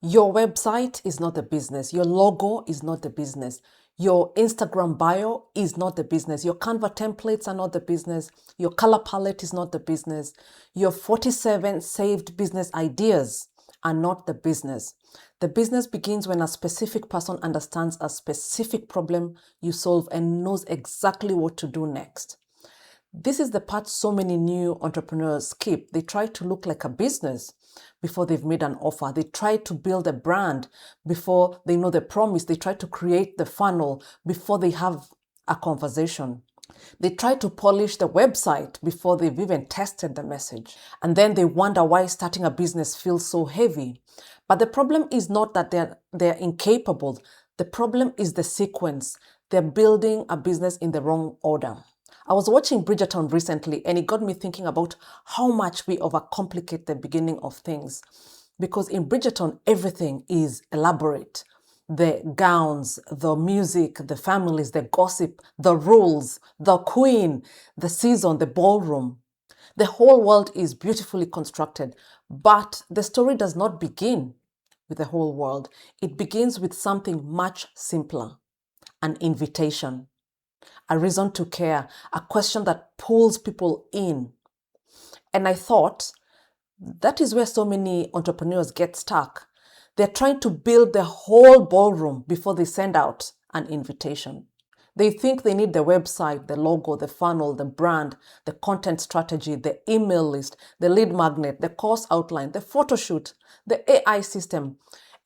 Your website is not the business. Your logo is not the business. Your Instagram bio is not the business. Your Canva templates are not the business. Your color palette is not the business. Your 47 saved business ideas are not the business. The business begins when a specific person understands a specific problem you solve and knows exactly what to do next. This is the part so many new entrepreneurs skip. They try to look like a business before they've made an offer. They try to build a brand before they know the promise. They try to create the funnel before they have a conversation. They try to polish the website before they've even tested the message. And then they wonder why starting a business feels so heavy. But the problem is not that they're incapable. The problem is the sequence. They're building a business in the wrong order. I was watching Bridgerton recently and it got me thinking about how much we overcomplicate the beginning of things. Because in Bridgerton, everything is elaborate. The gowns, the music, the families, the gossip, the rules, the queen, the season, the ballroom. The whole world is beautifully constructed, but the story does not begin with the whole world. It begins with something much simpler, an invitation, a reason to care, a question that pulls people in. And I thought that is where so many entrepreneurs get stuck. They're trying to build the whole ballroom before they send out an invitation. They think they need the website, the logo, the funnel, the brand, the content strategy, the email list, the lead magnet, the course outline, the photo shoot, the AI system,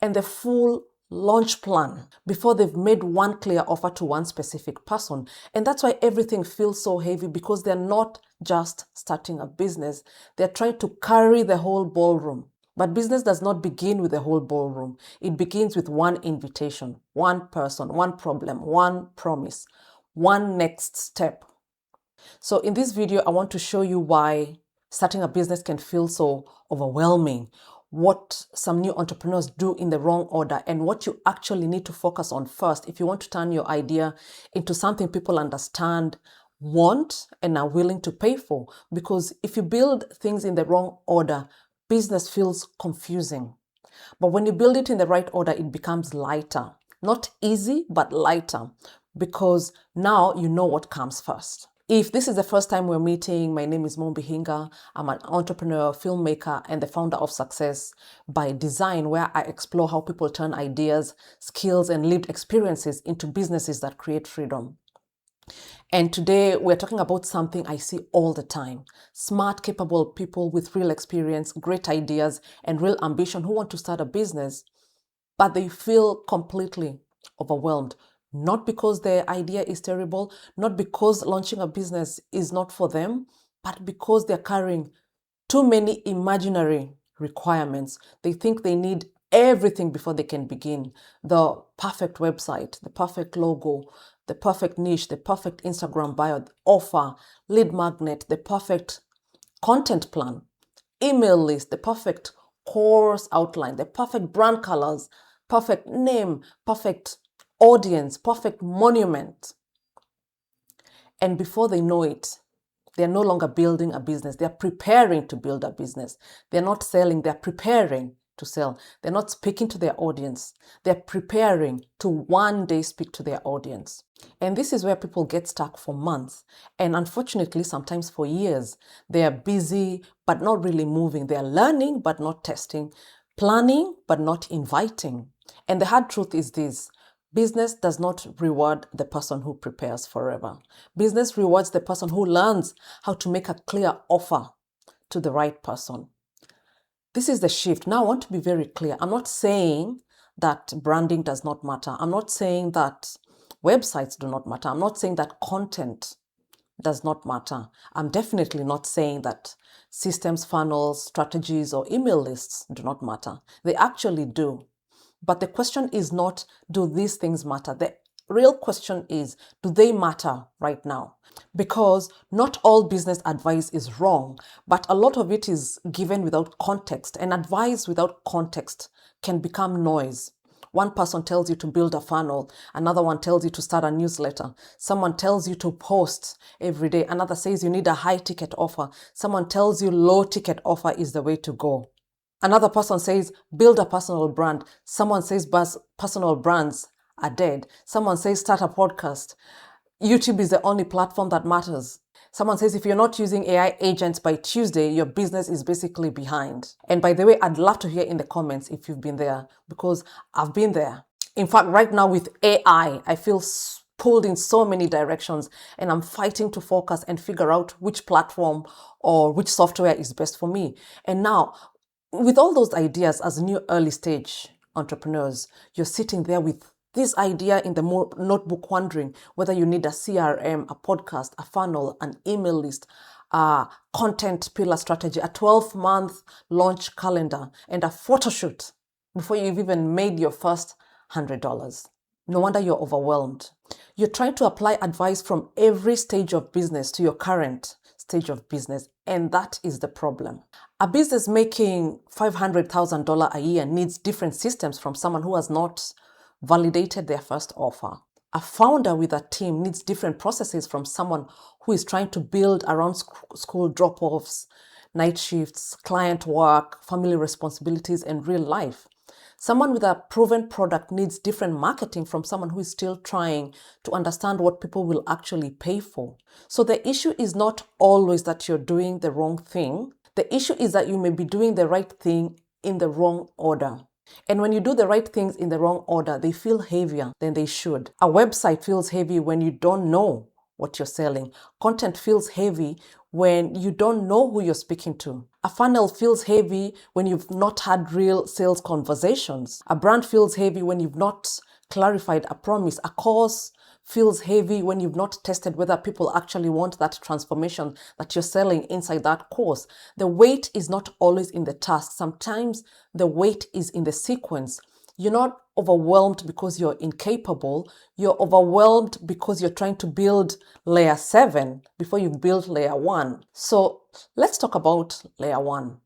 and the full launch plan before they've made one clear offer to one specific person. And that's why everything feels so heavy, because they're not just starting a business. They're trying to carry the whole ballroom. But business does not begin with the whole ballroom. It begins with one invitation, one person, one problem, one promise, one next step. So in this video, I want to show you why starting a business can feel so overwhelming, what some new entrepreneurs do in the wrong order, and what you actually need to focus on first if you want to turn your idea into something people understand, want, and are willing to pay for. Because if you build things in the wrong order, business feels confusing. But when you build it in the right order, it becomes lighter. Not easy, but lighter, because now you know what comes first. If this is the first time we're meeting, my name is Mombi Hinga. I'm an entrepreneur, filmmaker, and the founder of Success by Design, where I explore how people turn ideas, skills, and lived experiences into businesses that create freedom. And today we're talking about something I see all the time. Smart, capable people with real experience, great ideas, and real ambition who want to start a business, but they feel completely overwhelmed. Not because their idea is terrible, not because launching a business is not for them, but because they're carrying too many imaginary requirements. They think they need everything before they can begin. The perfect website, the perfect logo, the perfect niche, the perfect Instagram bio, the offer, lead magnet, the perfect content plan, email list, the perfect course outline, the perfect brand colors, perfect name, perfect audience, perfect monument. And before they know it, they're no longer building a business. They're preparing to build a business. They're not selling, they're preparing to sell. They're not speaking to their audience. They're preparing to one day speak to their audience. And this is where people get stuck for months. And unfortunately, sometimes for years. They are busy, but not really moving. They are learning, but not testing. Planning, but not inviting. And the hard truth is this: business does not reward the person who prepares forever. Business rewards the person who learns how to make a clear offer to the right person. This is the shift. Now, I want to be very clear. I'm not saying that branding does not matter. I'm not saying that websites do not matter. I'm not saying that content does not matter. I'm definitely not saying that systems, funnels, strategies, or email lists do not matter. They actually do. But the question is not, do these things matter? The real question is, do they matter right now? Because not all business advice is wrong, but a lot of it is given without context, and advice without context can become noise. One person tells you to build a funnel, another one tells you to start a newsletter, someone tells you to post every day, another says you need a high ticket offer, someone tells you low ticket offer is the way to go. Another person says, build a personal brand. Someone says, personal brands are dead. Someone says, start a podcast. YouTube is the only platform that matters. Someone says, if you're not using AI agents by Tuesday, your business is basically behind. And by the way, I'd love to hear in the comments if you've been there, because I've been there. In fact, right now with AI, I feel pulled in so many directions, and I'm fighting to focus and figure out which platform or which software is best for me. And now, with all those ideas as new early stage entrepreneurs, you're sitting there with this idea in the notebook, wondering whether you need a CRM, a podcast, a funnel, an email list, a content pillar strategy, a 12-month launch calendar, and a photo shoot before you've even made your first $100. No wonder you're overwhelmed. You're trying to apply advice from every stage of business to your current stage of business, and that is the problem. A business making $500,000 a year needs different systems from someone who has not validated their first offer. A founder with a team needs different processes from someone who is trying to build around school drop-offs, night shifts, client work, family responsibilities, and real life. Someone with a proven product needs different marketing from someone who is still trying to understand what people will actually pay for. So the issue is not always that you're doing the wrong thing. The issue is that you may be doing the right thing in the wrong order. And when you do the right things in the wrong order, they feel heavier than they should. A website feels heavy when you don't know what you're selling. Content feels heavy when you don't know who you're speaking to. A funnel feels heavy when you've not had real sales conversations. A brand feels heavy when you've not clarified a promise. A course feels heavy when you've not tested whether people actually want that transformation that you're selling inside that course. The weight is not always in the task. Sometimes the weight is in the sequence. You're not overwhelmed because you're incapable. You're overwhelmed because you're trying to build layer 7 before you build layer 1. So let's talk about layer 1.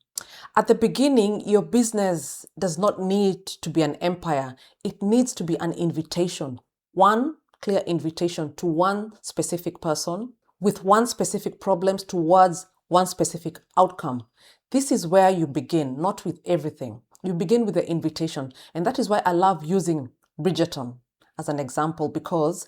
At the beginning, your business does not need to be an empire. It needs to be an invitation. One clear invitation to one specific person with one specific problem towards one specific outcome. This is where you begin, not with everything. You begin with the invitation. And that is why I love using Bridgerton as an example, because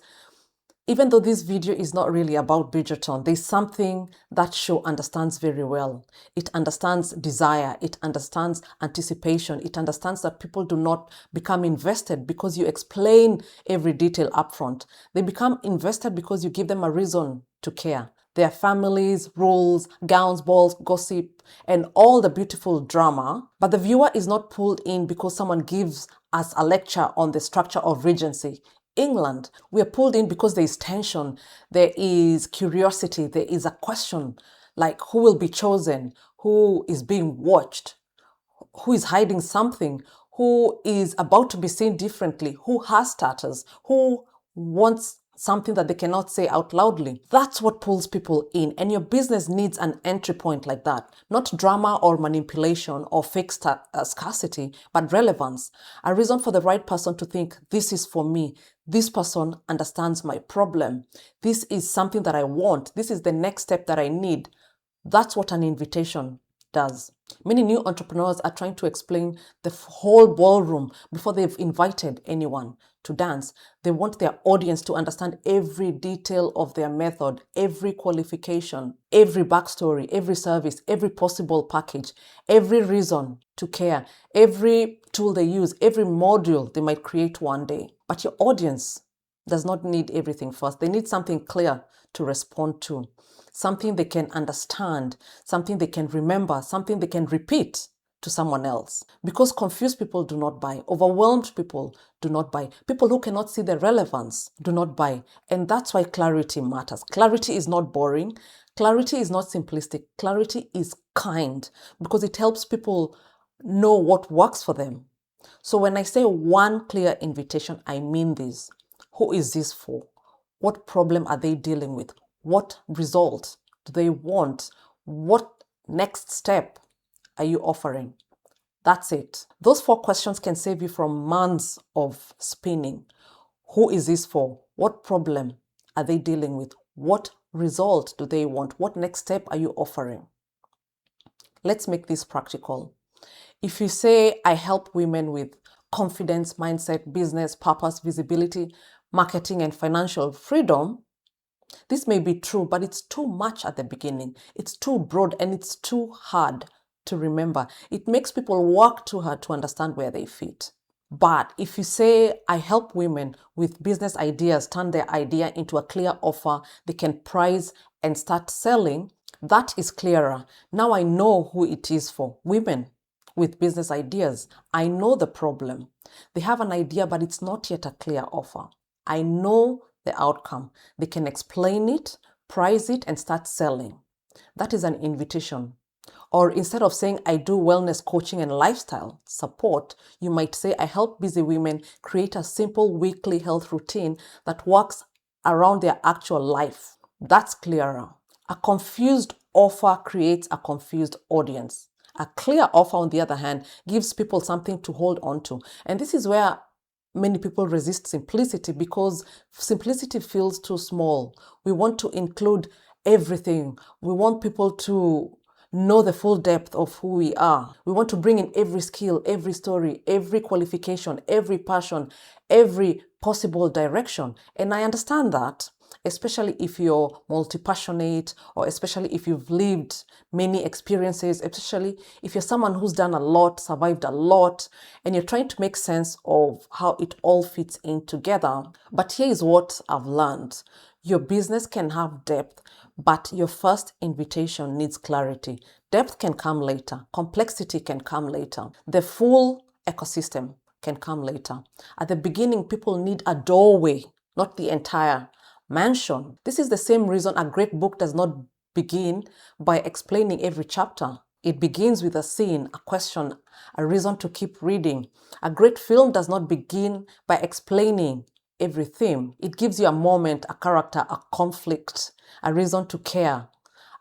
even though this video is not really about Bridgerton, there's something that show understands very well. It understands desire. It understands anticipation. It understands that people do not become invested because you explain every detail upfront. They become invested because you give them a reason to care. Their families, rules, gowns, balls, gossip, and all the beautiful drama. But the viewer is not pulled in because someone gives us a lecture on the structure of Regency England. We are pulled in because there is tension, there is curiosity, there is a question like who will be chosen, who is being watched, who is hiding something, who is about to be seen differently, who has status, who wants something that they cannot say out loudly. That's what pulls people in, and your business needs an entry point like that. Not drama or manipulation or fake scarcity, but relevance. A reason for the right person to think, this is for me. This person understands my problem. This is something that I want. This is the next step that I need. That's what an invitation does. Many new entrepreneurs are trying to explain the whole ballroom before they've invited anyone to dance. They want their audience to understand every detail of their method, every qualification, every backstory, every service, every possible package, every reason to care, every tool they use, every module they might create one day. But your audience does not need everything first. They need something clear to respond to, something they can understand, something they can remember, something they can repeat to someone else. Because confused people do not buy. Overwhelmed people do not buy. People who cannot see the relevance do not buy. And that's why clarity matters. Clarity is not boring. Clarity is not simplistic. Clarity is kind because it helps people know what works for them. So when I say one clear invitation, I mean this. Who is this for? What problem are they dealing with? What result do they want? What next step are you offering? That's it. Those 4 questions can save you from months of spinning. Who is this for? What problem are they dealing with? What result do they want? What next step are you offering? Let's make this practical. If you say, I help women with confidence, mindset, business, purpose, visibility, marketing, and financial freedom, this may be true, but it's too much at the beginning. It's too broad and it's too hard to remember. It makes people work too hard to understand where they fit. But if you say, I help women with business ideas, turn their idea into a clear offer they can price and start selling, that is clearer. Now I know who it is for. Women with business ideas. I know the problem. They have an idea, but it's not yet a clear offer. I know the outcome. They can explain it, price it, and start selling. That is an invitation. Or instead of saying, I do wellness coaching and lifestyle support, you might say, I help busy women create a simple weekly health routine that works around their actual life. That's clearer. A confused offer creates a confused audience. A clear offer, on the other hand, gives people something to hold on to. And this is where many people resist simplicity, because simplicity feels too small. We want to include everything. We want people to know the full depth of who we are. We want to bring in every skill, every story, every qualification, every passion, every possible direction. And I understand that, especially if you're multi-passionate, or especially if you've lived many experiences, especially if you're someone who's done a lot, survived a lot, and you're trying to make sense of how it all fits in together. But here is what I've learned. Your business can have depth, but your first invitation needs clarity. Depth can come later. Complexity can come later. The full ecosystem can come later. At the beginning, people need a doorway, not the entire mansion. This is the same reason a great book does not begin by explaining every chapter. It begins with a scene, a question, a reason to keep reading. A great film does not begin by explaining every theme. It gives you a moment, a character, a conflict, a reason to care.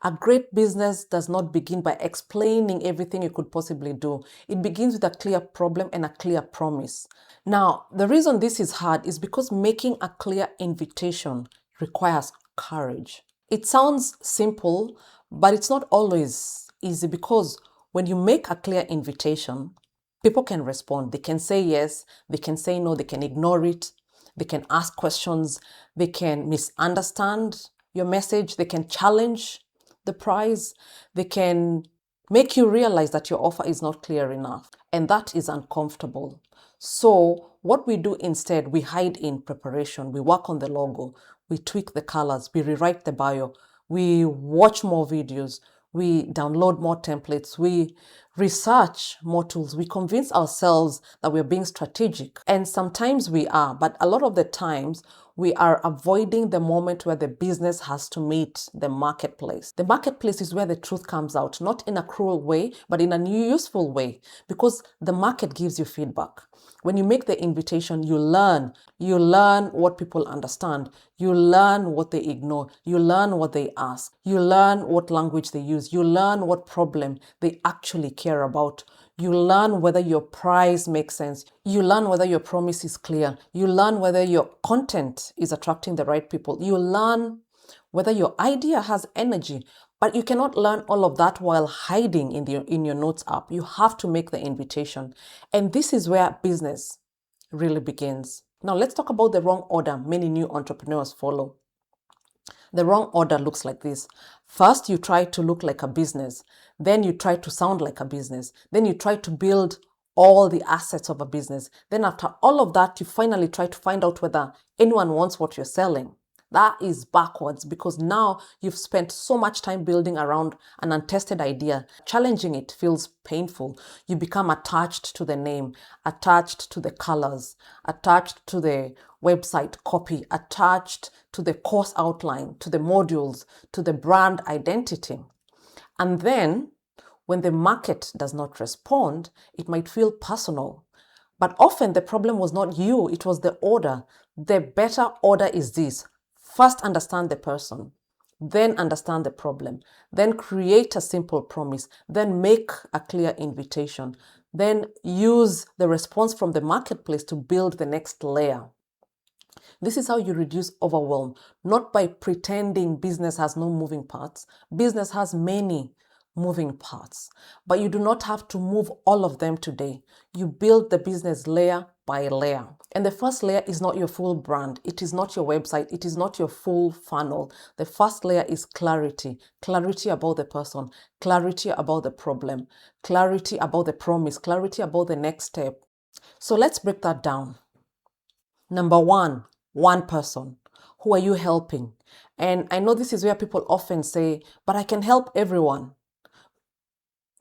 A great business does not begin by explaining everything you could possibly do. It begins with a clear problem and a clear promise. Now, the reason this is hard is because making a clear invitation requires courage. It sounds simple, but it's not always easy, because when you make a clear invitation, people can respond. They can say yes, they can say no, they can ignore it, they can ask questions, they can misunderstand your message, they can challenge the price, they can make you realize that your offer is not clear enough, and that is uncomfortable. So what we do instead, we hide in preparation. We work on the logo, we tweak the colors, we rewrite the bio, we watch more videos, we download more templates, we research more tools, we convince ourselves that we're being strategic. And sometimes we are, but a lot of the times we are avoiding the moment where the business has to meet the marketplace. The marketplace is where the truth comes out, not in a cruel way, but in a new useful way, because the market gives you feedback. When you make the invitation, you learn. You learn what people understand. You learn what they ignore. You learn what they ask. You learn what language they use. You learn what problem they actually care about. You learn whether your price makes sense. You learn whether your promise is clear. You learn whether your content is attracting the right people. You learn whether your idea has energy. But you cannot learn all of that while hiding in your notes app. You have to make the invitation. And this is where business really begins. Now let's talk about the wrong order many new entrepreneurs follow. The wrong order looks like this. First, you try to look like a business. Then you try to sound like a business. Then you try to build all the assets of a business. Then after all of that, you finally try to find out whether anyone wants what you're selling. That is backwards, because now you've spent so much time building around an untested idea. Challenging it feels painful. You become attached to the name, attached to the colors, attached to the website copy, attached to the course outline, to the modules, to the brand identity. And then when the market does not respond, it might feel personal. But often the problem was not you, it was the order. The better order is this. First, understand the person, then understand the problem, then create a simple promise, then make a clear invitation, then use the response from the marketplace to build the next layer. This is how you reduce overwhelm, not by pretending business has no moving parts. Business has many, moving parts, but you do not have to move all of them today. You build the business layer by layer. And the first layer is not your full brand. It is not your website. It is not your full funnel. The first layer is clarity. Clarity about the person, clarity about the problem, clarity about the promise, clarity about the next step. So let's break that down. Number one person. Who are you helping? And I know this is where people often say, but I can help everyone.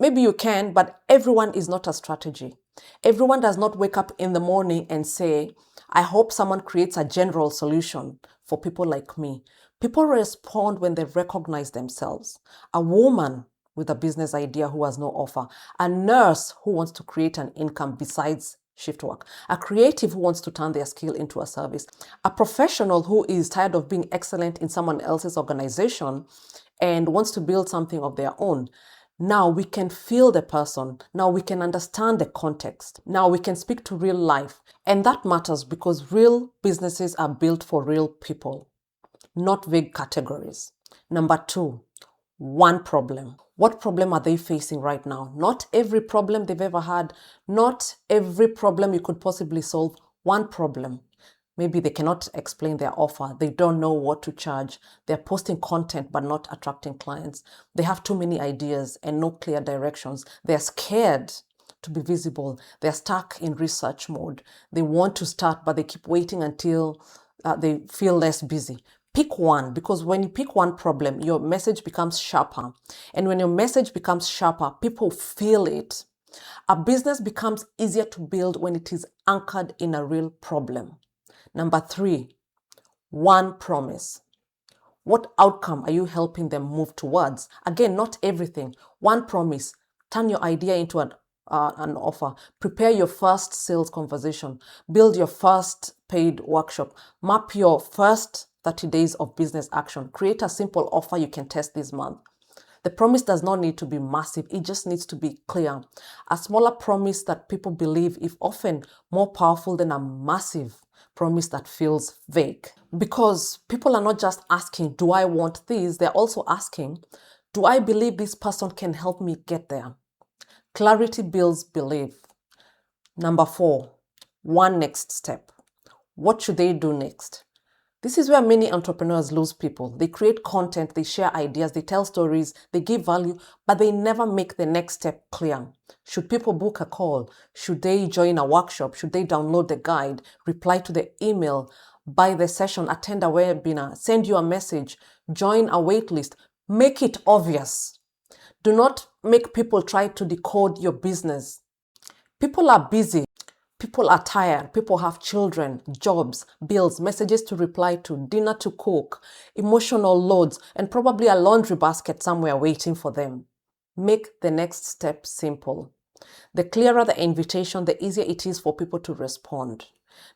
Maybe you can, but everyone is not a strategy. Everyone does not wake up in the morning and say, I hope someone creates a general solution for people like me. People respond when they recognize themselves. A woman with a business idea who has no offer, a nurse who wants to create an income besides shift work, a creative who wants to turn their skill into a service, a professional who is tired of being excellent in someone else's organization and wants to build something of their own. Now we can feel the person. Now we can understand the context. Now we can speak to real life. And that matters because real businesses are built for real people, not vague categories. Number two, one problem. What problem are they facing right now? Not every problem they've ever had, not every problem you could possibly solve. One problem. Maybe they cannot explain their offer. They don't know what to charge. They're posting content but not attracting clients. They have too many ideas and no clear directions. They're scared to be visible. They're stuck in research mode. They want to start, but they keep waiting until they feel less busy. Pick one, because when you pick one problem, your message becomes sharper. And when your message becomes sharper, people feel it. A business becomes easier to build when it is anchored in a real problem. Number three, one promise. What outcome are you helping them move towards? Again, not everything. One promise. Turn your idea into an offer. Prepare your first sales conversation. Build your first paid workshop. Map your first 30 days of business action. Create a simple offer you can test this month. The promise does not need to be massive. It just needs to be clear. A smaller promise that people believe is often more powerful than a massive promise that feels vague. Because people are not just asking, do I want this? They're also asking, do I believe this person can help me get there? Clarity builds belief. Number four, one next step. What should they do next? This is where many entrepreneurs lose people. They create content, they share ideas, they tell stories, they give value, but they never make the next step clear. Should people book a call? Should they join a workshop? Should they download the guide, reply to the email, buy the session, attend a webinar, send you a message, join a waitlist? Make it obvious. Do not make people try to decode your business. People are busy. People are tired. People have children, jobs, bills, messages to reply to, dinner to cook, emotional loads, and probably a laundry basket somewhere waiting for them. Make the next step simple. The clearer the invitation, the easier it is for people to respond.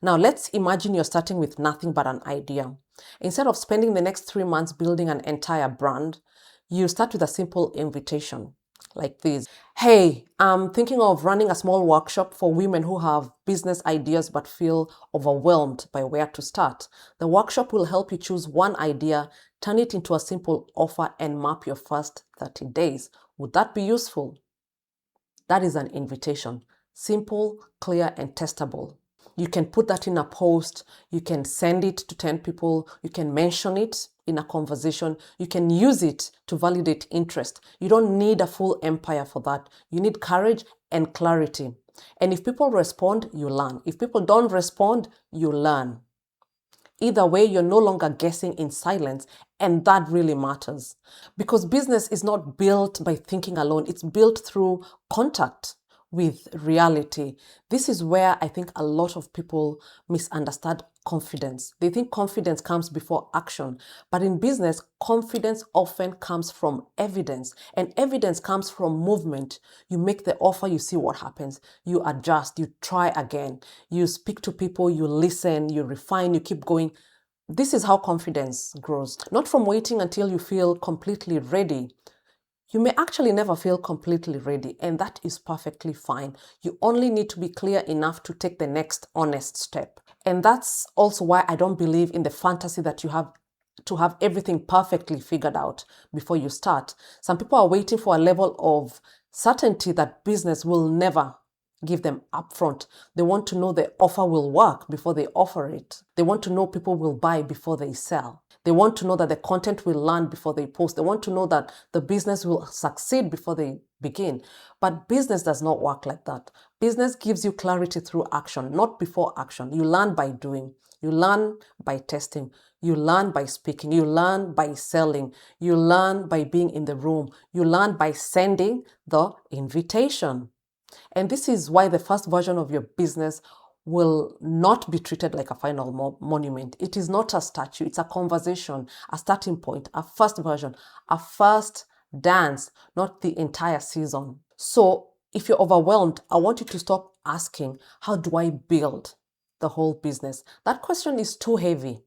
Now, let's imagine you're starting with nothing but an idea. Instead of spending the next 3 months building an entire brand, you start with a simple invitation like this. Hey, I'm thinking of running a small workshop for women who have business ideas but feel overwhelmed by where to start. The workshop will help you choose one idea, turn it into a simple offer, and map your first 30 days. Would that be useful? That is an invitation. Simple, clear, and testable. You can put that in a post. You can send it to 10 people. You can mention it in a conversation. You can use it to validate interest. You don't need a full empire for that. You need courage and clarity. And if people respond, you learn. If people don't respond, you learn. Either way, you're no longer guessing in silence, and that really matters. Because business is not built by thinking alone. It's built through contact with reality. This is where I think a lot of people misunderstand confidence. They think confidence comes before action, but in business, confidence often comes from evidence, and evidence comes from movement. You make the offer, you see what happens, you adjust, you try again, you speak to people, you listen, you refine, you keep going. This is how confidence grows, not from waiting until you feel completely ready. You may actually never feel completely ready, and that is perfectly fine. You only need to be clear enough to take the next honest step. And that's also why I don't believe in the fantasy that you have to have everything perfectly figured out before you start. Some people are waiting for a level of certainty that business will never give them upfront. They want to know the offer will work before they offer it. They want to know people will buy before they sell. They want to know that the content will land before they post. They want to know that the business will succeed before they begin. But business does not work like that. Business gives you clarity through action, not before action. You learn by doing. You learn by testing. You learn by speaking. You learn by selling. You learn by being in the room. You learn by sending the invitation. And this is why the first version of your business will not be treated like a final monument. It is not a statue. It's a conversation, a starting point, a first version, a first dance, not the entire season. So if you're overwhelmed, I want you to stop asking, how do I build the whole business? That question is too heavy.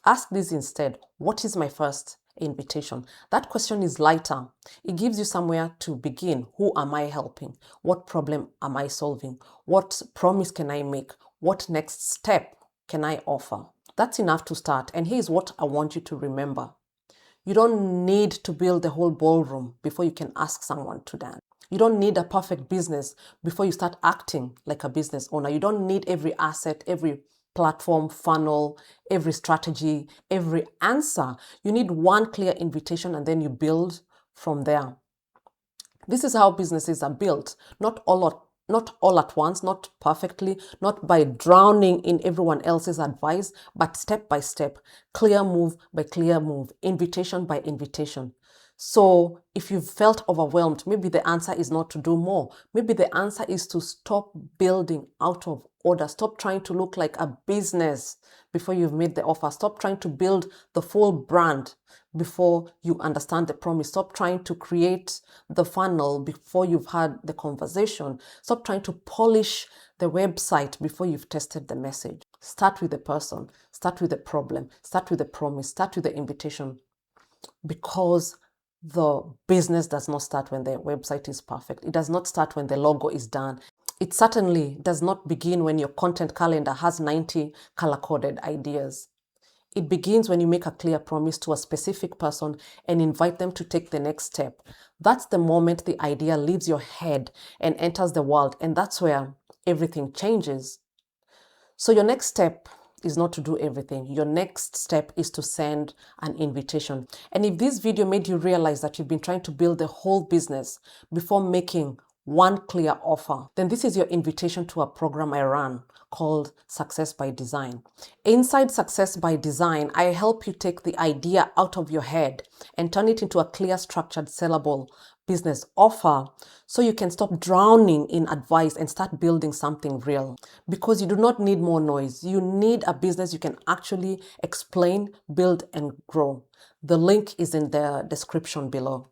Ask this instead. What is my first invitation? That question is lighter. It gives you somewhere to begin. Who am I helping? What problem am I solving? What promise can I make? What next step can I offer? That's enough to start. And here's what I want you to remember. You don't need to build the whole ballroom before you can ask someone to dance. You don't need a perfect business before you start acting like a business owner. You don't need every asset, every platform, funnel, every strategy, every answer. You need one clear invitation and then you build from there. This is how businesses are built, not all at once, not perfectly, not by drowning in everyone else's advice, but step by step, clear move by clear move, invitation by invitation. So if you've felt overwhelmed, maybe the answer is not to do more. Maybe the answer is to stop building out of order. Stop trying to look like a business before you've made the offer. Stop trying to build the full brand before you understand the promise. Stop trying to create the funnel before you've had the conversation. Stop trying to polish the website before you've tested the message. Start with the person. Start with the problem. Start with the promise. Start with the invitation. Because the business does not start when the website is perfect. It does not start when the logo is done. It certainly does not begin when your content calendar has 90 color-coded ideas. It begins when you make a clear promise to a specific person and invite them to take the next step. That's the moment the idea leaves your head and enters the world, and that's where everything changes. So your next step is not to do everything. Your next step is to send an invitation. And if this video made you realize that you've been trying to build the whole business before making one clear offer, then this is your invitation to a program I run called Success by Design. Inside Success by Design, I help you take the idea out of your head and turn it into a clear, structured, sellable business offer so you can stop drowning in advice and start building something real. Because you do not need more noise. You need a business you can actually explain, build, and grow. The link is in the description below.